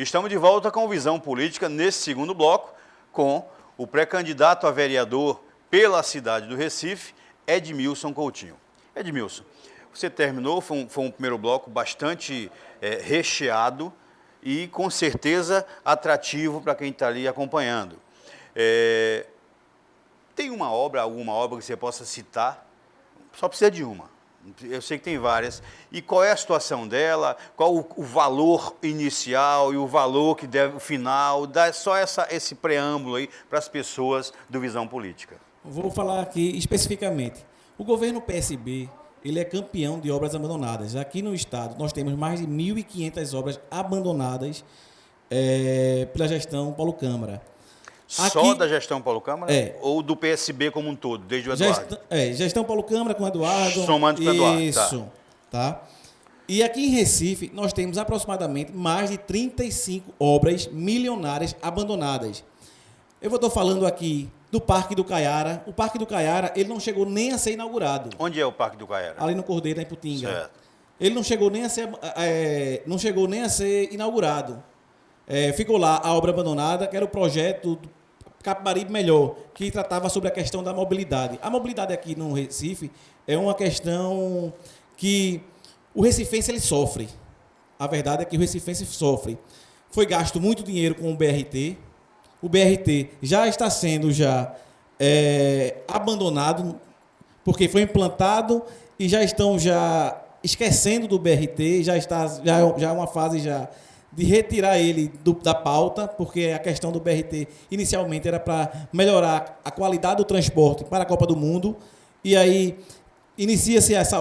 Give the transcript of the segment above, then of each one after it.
Estamos de volta com Visão Política nesse segundo bloco, com o pré-candidato a vereador pela cidade do Recife, Edmilson Coutinho. Edmilson, você terminou, foi um primeiro bloco bastante recheado e com certeza atrativo para quem está ali acompanhando. Tem alguma obra que você possa citar? Só precisa de uma. Eu sei que tem várias. E qual é a situação dela? Qual o valor inicial e o valor que deve, o final? Dá só esse preâmbulo aí para as pessoas do Visão Política. Vou falar aqui especificamente. O governo PSB, ele é campeão de obras abandonadas. Aqui no estado, nós temos mais de 1.500 obras abandonadas pela gestão Paulo Câmara. Só da gestão Paulo Câmara? Ou do PSB como um todo, desde o Eduardo? Gestão Paulo Câmara com o Eduardo. Somando com o Eduardo. Isso, tá? E aqui em Recife, nós temos aproximadamente mais de 35 obras milionárias abandonadas. Eu estou falando aqui do Parque do Caiara. O Parque do Caiara, ele não chegou nem a ser inaugurado. Onde é o Parque do Caiara? Ali no Cordeiro, em Putinga. Certo. Ele não chegou nem a ser inaugurado. Ficou lá a obra abandonada, que era o projeto do Capibaribe Melhor, que tratava sobre a questão da mobilidade. A mobilidade aqui no Recife é uma questão que o recifense ele sofre. A verdade é que o recifense sofre. Foi gasto muito dinheiro com o BRT. O BRT já está sendo abandonado, porque foi implantado e já estão esquecendo do BRT, já é uma fase de retirar ele da pauta, porque a questão do BRT inicialmente era para melhorar a qualidade do transporte para a Copa do Mundo, e aí inicia-se essa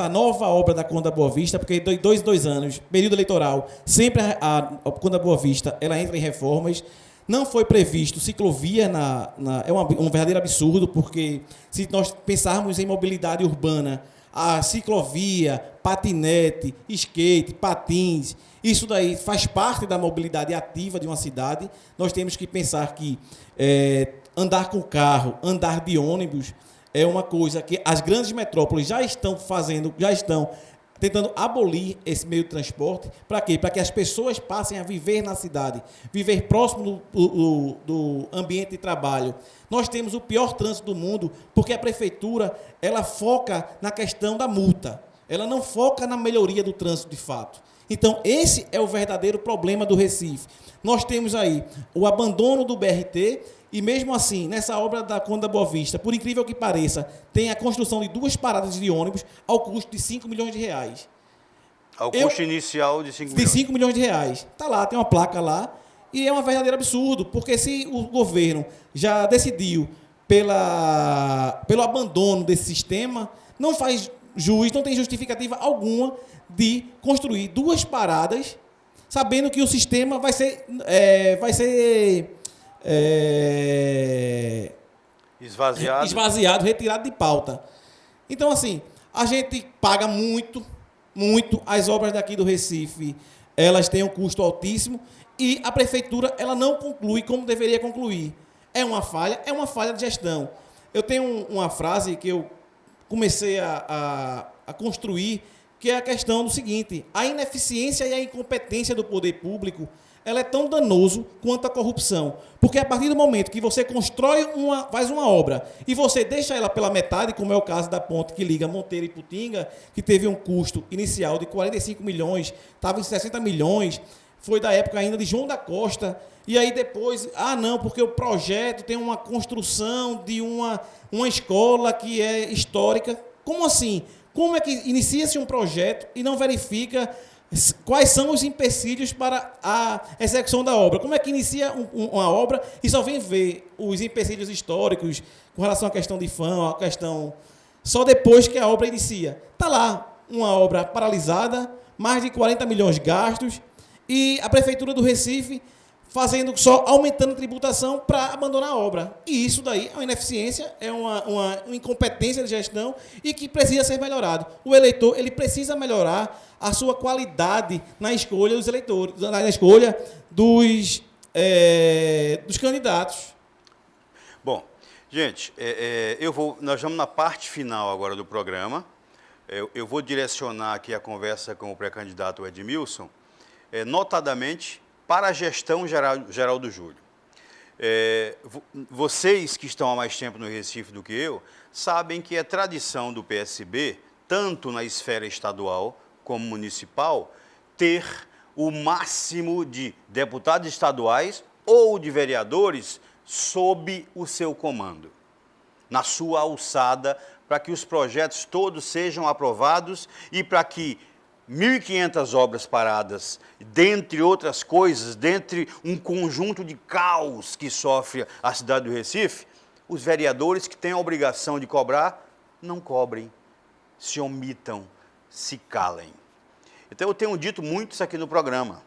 nova obra da Conde da Boa Vista, porque de 2 em 2 anos, período eleitoral, sempre a Conde da Boa Vista ela entra em reformas. Não foi previsto ciclovia, é um verdadeiro absurdo, porque se nós pensarmos em mobilidade urbana, a ciclovia, patinete, skate, patins, isso daí faz parte da mobilidade ativa de uma cidade. Nós temos que pensar que andar com carro, andar de ônibus, é uma coisa que as grandes metrópoles já estão tentando abolir esse meio de transporte. Para quê? Para que as pessoas passem a viver na cidade, viver próximo do ambiente de trabalho. Nós temos o pior trânsito do mundo, porque a prefeitura ela foca na questão da multa. Ela não foca na melhoria do trânsito de fato. Então, esse é o verdadeiro problema do Recife. Nós temos aí o abandono do BRT e, mesmo assim, nessa obra da Conde da Boa Vista, por incrível que pareça, tem a construção de 2 paradas de ônibus ao custo de 5 milhões de reais. Ao custo inicial de 5 milhões. De 5 milhões de reais. Está lá, tem uma placa lá, e é um verdadeiro absurdo, porque se o governo já decidiu pelo abandono desse sistema, não faz jus, não tem justificativa alguma de construir 2 paradas, sabendo que o sistema vai ser esvaziado, retirado de pauta. Então, assim, a gente paga muito, as obras daqui do Recife, elas têm um custo altíssimo e a prefeitura ela não conclui como deveria concluir. É uma falha de gestão. Eu tenho uma frase que eu comecei a construir, que é a questão do seguinte: a ineficiência e a incompetência do poder público ela é tão danoso quanto a corrupção. Porque a partir do momento que você faz uma obra e você deixa ela pela metade, como é o caso da ponte que liga Monteiro e Putinga, que teve um custo inicial de 45 milhões, estava em 60 milhões, foi da época ainda de João da Costa, e aí depois, porque o projeto tem uma construção de uma escola que é histórica. Como assim? Como é que inicia-se um projeto e não verifica quais são os empecilhos para a execução da obra? Como é que inicia uma obra e só vem ver os empecilhos históricos com relação à questão de fã, a questão só depois que a obra inicia? Está lá uma obra paralisada, mais de 40 milhões gastos, e a Prefeitura do Recife aumentando a tributação para abandonar a obra. E isso daí é uma ineficiência, é uma incompetência de gestão e que precisa ser melhorado. O eleitor ele precisa melhorar a sua qualidade na escolha dos eleitores, na escolha dos candidatos. Bom, gente, nós vamos na parte final agora do programa. Eu vou direcionar aqui a conversa com o pré-candidato Edmilson, notadamente para a gestão geral do Júlio. Vocês que estão há mais tempo no Recife do que eu, sabem que é tradição do PSB, tanto na esfera estadual como municipal, ter o máximo de deputados estaduais ou de vereadores sob o seu comando, na sua alçada, para que os projetos todos sejam aprovados e para que 1.500 obras paradas, dentre outras coisas, dentre um conjunto de caos que sofre a cidade do Recife, os vereadores que têm a obrigação de cobrar, não cobrem, se omitam, se calem. Então eu tenho dito muito isso aqui no programa.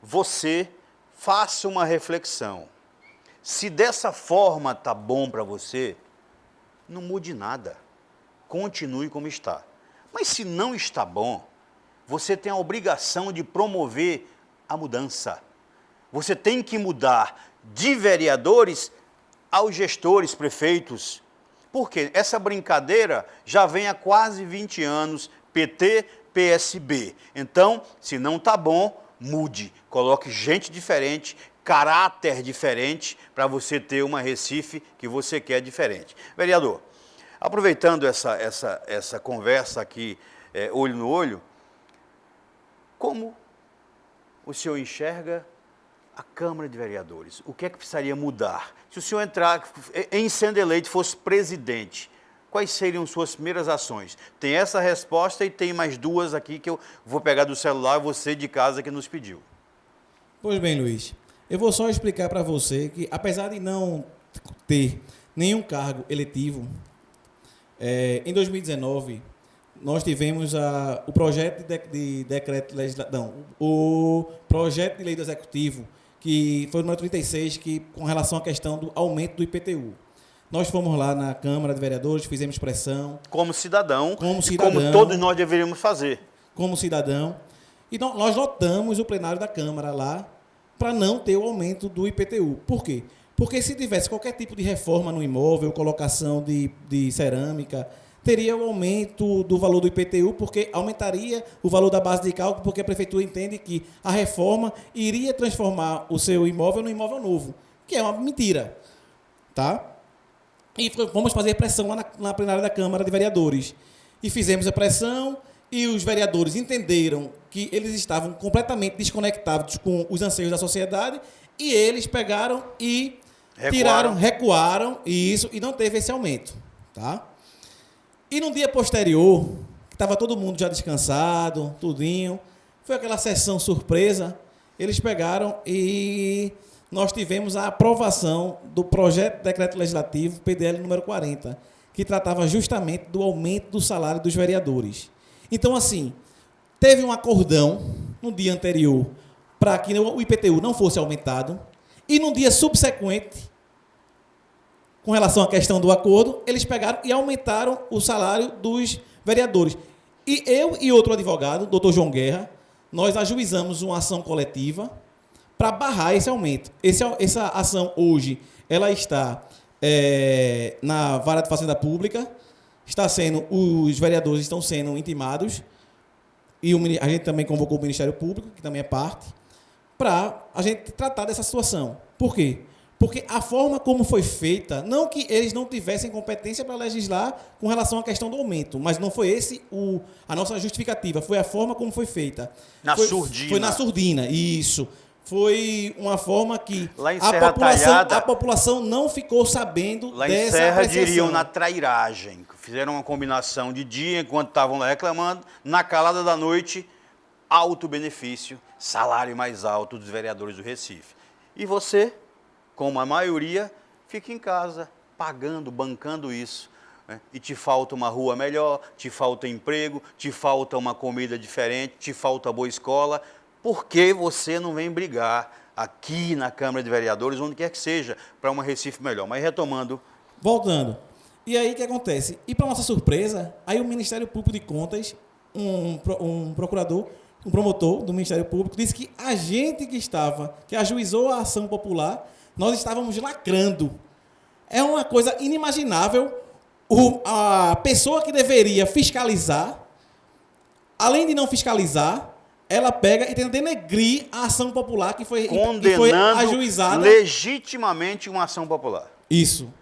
Você faça uma reflexão. Se dessa forma está bom para você, não mude nada. Continue como está. Mas se não está bom, você tem a obrigação de promover a mudança. Você tem que mudar de vereadores aos gestores, prefeitos. Porque essa brincadeira já vem há quase 20 anos, PT, PSB. Então, se não está bom, mude. Coloque gente diferente, caráter diferente, para você ter uma Recife que você quer diferente. Vereador, aproveitando essa conversa aqui, olho no olho, como o senhor enxerga a Câmara de Vereadores? O que é que precisaria mudar? Se o senhor entrar, em sendo eleito, fosse presidente, quais seriam suas primeiras ações? Tem essa resposta e tem mais duas aqui que eu vou pegar do celular, você de casa que nos pediu. Pois bem, Luiz, eu vou só explicar para você que, apesar de não ter nenhum cargo eletivo, em 2019, nós tivemos o projeto de decreto legislativo, o projeto de lei do Executivo, que foi o número 36, que, com relação à questão do aumento do IPTU. Nós fomos lá na Câmara de Vereadores, fizemos pressão. Como cidadão, como todos nós deveríamos fazer. Como cidadão. E nós lotamos o plenário da Câmara lá para não ter o aumento do IPTU. Por quê? Porque se tivesse qualquer tipo de reforma no imóvel, colocação de cerâmica, teria o aumento do valor do IPTU, porque aumentaria o valor da base de cálculo, porque a Prefeitura entende que a reforma iria transformar o seu imóvel num imóvel novo, que é uma mentira. Tá? E vamos fazer pressão lá na plenária da Câmara de Vereadores. E fizemos a pressão e os vereadores entenderam que eles estavam completamente desconectados com os anseios da sociedade e eles pegaram e recuaram e não teve esse aumento. Tá? E no dia posterior, que estava todo mundo já descansado, tudinho, foi aquela sessão surpresa, eles pegaram e nós tivemos a aprovação do projeto de decreto legislativo PDL número 40, que tratava justamente do aumento do salário dos vereadores. Então, assim, teve um acordão no dia anterior para que o IPTU não fosse aumentado e no dia subsequente, com relação à questão do acordo, eles pegaram e aumentaram o salário dos vereadores. E eu e outro advogado, doutor João Guerra, nós ajuizamos uma ação coletiva para barrar esse aumento. Essa ação hoje, ela está na Vara de Fazenda Pública, os vereadores estão sendo intimados, e a gente também convocou o Ministério Público, que também é parte, para a gente tratar dessa situação. Por quê? Porque a forma como foi feita, não que eles não tivessem competência para legislar com relação à questão do aumento, mas não foi a nossa justificativa, foi a forma como foi feita. Surdina. Foi na surdina, isso. Foi uma forma que a população não ficou sabendo lá dessa em Serra apreciação. Diriam na trairagem. Fizeram uma combinação de dia, enquanto estavam lá reclamando, na calada da noite, alto benefício, salário mais alto dos vereadores do Recife. E você, como a maioria, fica em casa, pagando, bancando isso. Né? E te falta uma rua melhor, te falta emprego, te falta uma comida diferente, te falta boa escola. Por que você não vem brigar aqui na Câmara de Vereadores, onde quer que seja, para uma Recife melhor? Mas retomando. Voltando. E aí o que acontece? E para nossa surpresa, aí o Ministério Público de Contas, um promotor do Ministério Público, disse que a gente que ajuizou a ação popular, nós estávamos lacrando. É uma coisa inimaginável. A pessoa que deveria fiscalizar, além de não fiscalizar, ela pega e tenta denegrir a ação popular que foi Condenando ajuizada. legitimamente uma ação popular. Isso.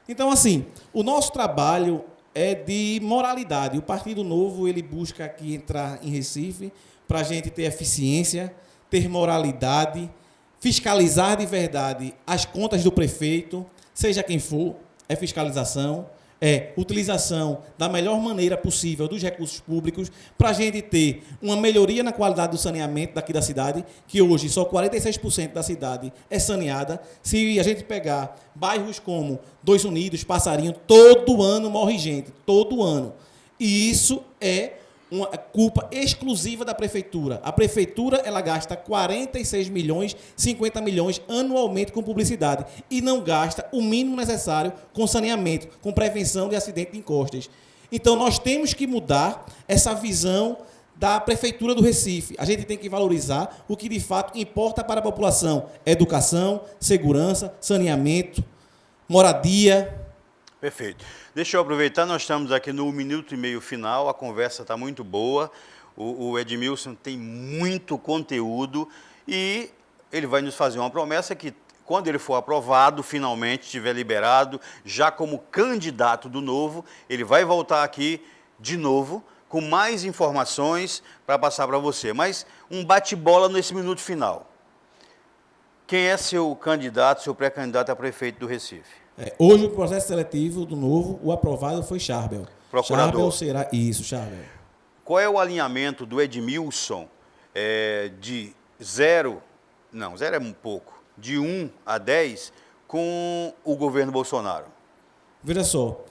Então, assim, o nosso trabalho é de moralidade. O Partido Novo, ele busca aqui entrar em Recife para a gente ter eficiência, ter moralidade, fiscalizar de verdade as contas do prefeito, seja quem for, é fiscalização, é utilização da melhor maneira possível dos recursos públicos para a gente ter uma melhoria na qualidade do saneamento daqui da cidade, que hoje só 46% da cidade é saneada. Se a gente pegar bairros como Dois Unidos, Passarinho, todo ano morre gente, todo ano. E isso é uma culpa exclusiva da prefeitura. A prefeitura, ela gasta 46 milhões, 50 milhões anualmente com publicidade e não gasta o mínimo necessário com saneamento, com prevenção de acidente de encostas. Então, nós temos que mudar essa visão da prefeitura do Recife. A gente tem que valorizar o que de fato importa para a população: educação, segurança, saneamento, moradia. Perfeito. Deixa eu aproveitar, nós estamos aqui no 1 minuto e meio final, a conversa está muito boa, o Edmilson tem muito conteúdo e ele vai nos fazer uma promessa que, quando ele for aprovado, finalmente estiver liberado, já como candidato do Novo, ele vai voltar aqui de novo com mais informações para passar para você. Mas um bate-bola nesse minuto final. Quem é seu candidato, seu pré-candidato a prefeito do Recife? Hoje, o processo seletivo do Novo, o aprovado foi Charbel. Procurador. Charbel será isso, Charbel. Qual é o alinhamento do Edmilson de 0 é um pouco, de 1 a 10 com o governo Bolsonaro? Veja só.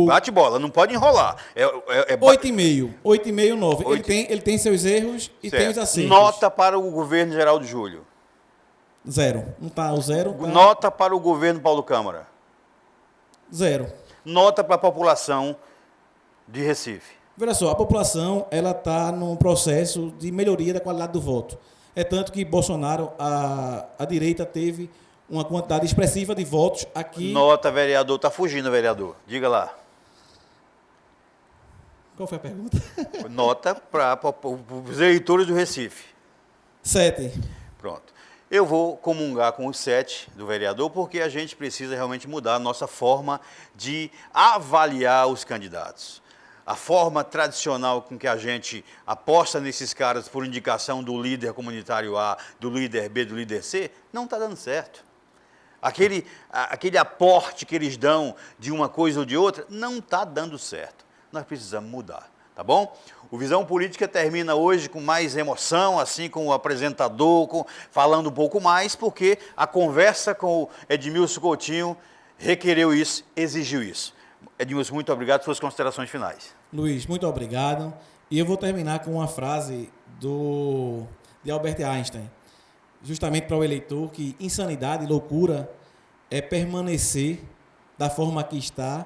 Bate bola, não pode enrolar. 8,5. 8,5, 9. Ele tem seus erros e certo. tem os acertos. Nota para o governo Geraldo Júlio. 0. Não está o 0? Tá... Nota para o governo Paulo Câmara. 0. Nota para a população de Recife. Veja só, a população ela está num processo de melhoria da qualidade do voto. É tanto que Bolsonaro, a direita, teve uma quantidade expressiva de votos aqui. Nota, vereador. Está fugindo, vereador. Diga lá. Qual foi a pergunta? Nota para os eleitores do Recife. 7. Pronto. Eu vou comungar com os 7 do vereador, porque a gente precisa realmente mudar a nossa forma de avaliar os candidatos. A forma tradicional com que a gente aposta nesses caras por indicação do líder comunitário A, do líder B, do líder C, não está dando certo. Aquele aporte que eles dão de uma coisa ou de outra não está dando certo. Nós precisamos mudar, tá bom? O Visão Política termina hoje com mais emoção, assim, com o apresentador, falando um pouco mais, porque a conversa com o Edmilson Coutinho requereu isso, exigiu isso. Edmilson, muito obrigado por suas considerações finais. Luiz, muito obrigado. E eu vou terminar com uma frase de Albert Einstein, justamente para o eleitor, que insanidade e loucura é permanecer da forma que está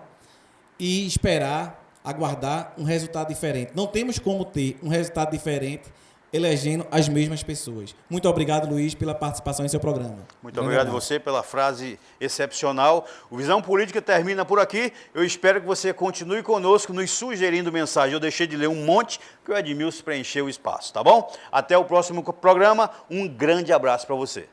e esperar, aguardar um resultado diferente. Não temos como ter um resultado diferente elegendo as mesmas pessoas. Muito obrigado, Luiz, pela participação em seu programa. Muito obrigado a você pela frase excepcional. O Visão Política termina por aqui. Eu espero que você continue conosco, nos sugerindo mensagem. Eu deixei de ler um monte, que o Edmilson preencheu o espaço, tá bom? Até o próximo programa. Um grande abraço para você.